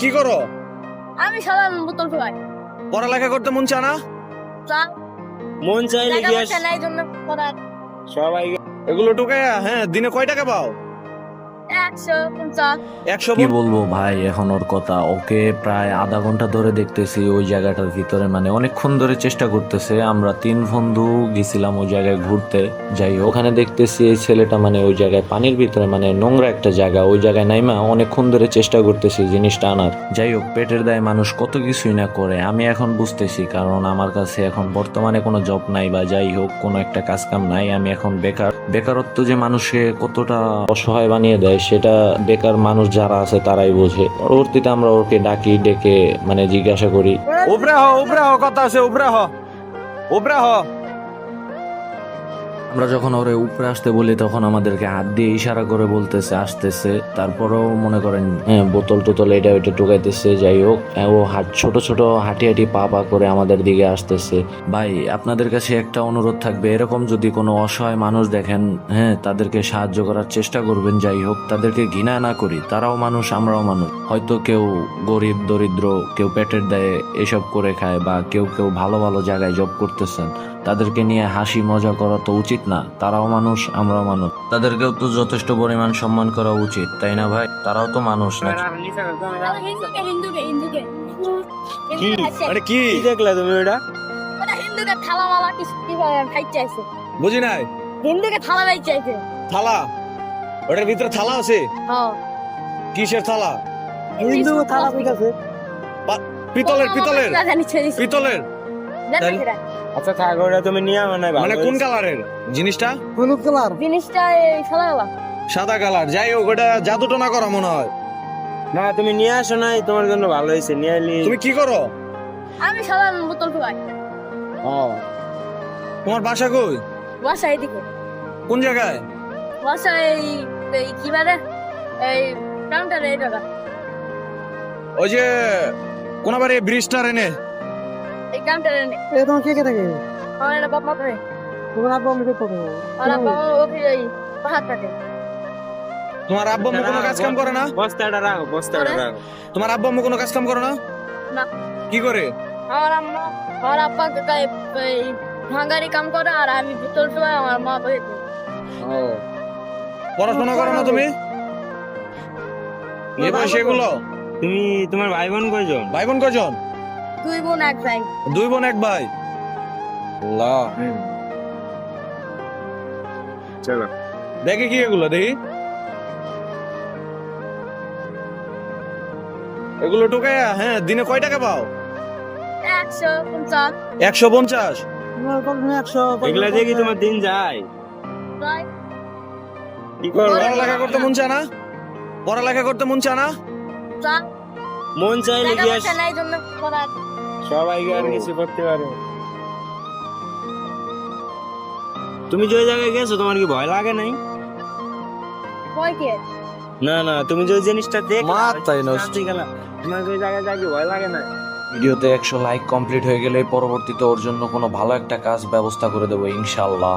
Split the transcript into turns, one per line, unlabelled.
কি করো?
আমি সাধারণ বোতল খাই।
পড়ালেখা করতে মন চায় না?
মন চাইলে
টাকা
কি
পয়সা নাই জন্য পড়ার
সবাই
এগুলো টুকাইয়া দিনে কয় টাকা পাও?
150।
100
কি বলবো ভাই, এখন ওর কথা। ওকে প্রায় আধা ঘন্টা ধরে দেখতেছি ওই জায়গাটার ভিতরে, মানে অনেকক্ষণ ধরে চেষ্টা করতেছে। আমরা 3 বন্ধু গেছিলাম ওই জায়গায় ঘুরতে। যাই হোক, ওখানে দেখতেছি এই ছেলেটা মানে ওই জায়গায় পানির ভিতরে, মানে নোংরা একটা জায়গা, ওই জায়গায় নাইমা অনেকক্ষণ ধরে চেষ্টা করতেছি জিনিসটা আনার। যাই হোক, পেটের দায়ে মানুষ কত কিছুই না করে, আমি এখন বুঝতেছি। কারণ আমার কাছে এখন বর্তমানে কোনো জব নাই, বা যাই হোক কোনো একটা কাজ কাম নাই। আমি এখন বেকার। বেকারত্ব যে মানুষকে কতটা অসহায় বানিয়ে দেয় সেটা বেকার মানুষ যারা আছে তারাই বোঝে। পরবর্তীতে আমরা ওকে ডাকি, ডেকে মানে জিজ্ঞাসা করি।
উপরে হ কথা আছে, উপরে হ।
আমরা যখন ওরে উপরে আসতে বলি তখন আমাদেরকে হাত দিয়ে ইশারা করে বলতেছে আসতেছে। তারপরেও মনে করেন বোতল টোতল এটা ওইটা টোকাইতেছে। যাই হোক, ও ছোট ছোট হাঁটি হাঁটি পা পা করে আমাদের দিকে আসতেছে। ভাই, আপনাদের কাছে একটা অনুরোধ থাকবে, এরকম যদি কোনো অসহায় মানুষ দেখেন, তাদেরকে সাহায্য করার চেষ্টা করবেন। যাই হোক, তাদেরকে ঘৃণা না করি, তারাও মানুষ, আমরাও মানুষ। হয়তো কেউ গরিব দরিদ্র, কেউ পেটের দায়ে এসব করে খায়, বা কেউ কেউ ভালো ভালো জায়গায় জব করতেছেন, তাদেরকে নিয়ে হাসি মজা করা তো উচিত না। তারাও মানুষ, আমরাও মানুষ, তাদেরকেও তো যথেষ্ট পরিমাণ সম্মান করা উচিত, তাই না ভাই? তারাও তো মানুষ নাকি?
হিন্দুকে
কি কি
দেখলা তুমি ওটা?
হিন্দুকে থালা মালা কিছু খাই চাইছে।
বুঝি নাই।
হিন্দুকে থালা ভাই চাইছে।
থালা? ওটার ভিতরে থালা আছে?
হ্যাঁ,
কিসের থালা?
হিন্দু থালা কইতাছে।
পিতলের পিতলের।
আচ্ছা থাক, ওটা তুমি নিয়ে মানে
মানে কোন কালারের জিনিসটা?
হলুদ কালার।
জিনিসটা সাদা কালার।
সাদা কালার। যাই হোক, ওটা জাদু টোনা করা মনে হয়।
না, তুমি নিয়ে আসো নাই, তোমার জন্য ভালো হয়েছে নিয়ে এলি।
তুমি কি করো?
আমি সাধারণ বোতল খাই।
তোমার বাসা কই?
বাসা এদিকে।
কোন জায়গায়?
বাসা এই কি বারে এই কাউন্টারে এই টাকা।
ওই যে কোন বারে ব্রিজটার এনে।
এই কাউন্টারে নেই।
এ তোমার কে কে থাকে?
আমার এটা বাপ মা করে।
তোমার আব্বু আমি কত করে?
আর বাবা অফিস এই পাহাড় থাকে।
তোমার আব্বু আম্মু কোনো কাজ কাম করে না?
বস্তাটা রাখো, বস্তাটা রাখো।
তোমার আব্বু আম্মু কোনো কাজ কাম করে না?
না।
কি করে?
আমার আম্মা আমার আব্বা এই ভাঙারি কাম করে, আর আমি বোতল খাই। আমার মা বসে
পড়াশোনা করো না তুমি? এই বয়সে এগুলো?
তুমি তোমার ভাই বোন কয়জন?
ভাই বোন কয়জন?
2 বোন 1 ভাই।
2 বোন 1 ভাই। আল্লাহ।
চলো
দেখি কি এগুলো, দেখি এগুলো টুকাইয়া দিনে কয় টাকা পাও?
150।
150?
তোমার কত 100?
এগুলা দেখি তোমার দিন যায়।
প্রায়
কি করবো?
পড়ালেখা করতে মন চায় না? পড়ালেখা করতে মন চায় না?
মন চাইলে
টাকা
কি
পয়সা নাই জন্য পড়ার।
সবাই আর কিছু করতে পারে। তুমি যে জায়গায় গেছো তোমার কি ভয় লাগে নাই?
ভয় কি?
না না, তুমি যে জিনিসটা দেখো
মাথায় নষ্ট।
তোমার ওই জায়গায় যাই ভয় লাগে না?
ভিডিওতে 100 লাইক কমপ্লিট হয়ে গেলে পরবর্তীতে ওর জন্য কোনো ভালো একটা কাজ ব্যবস্থা করে দেবো ইনশাআল্লাহ।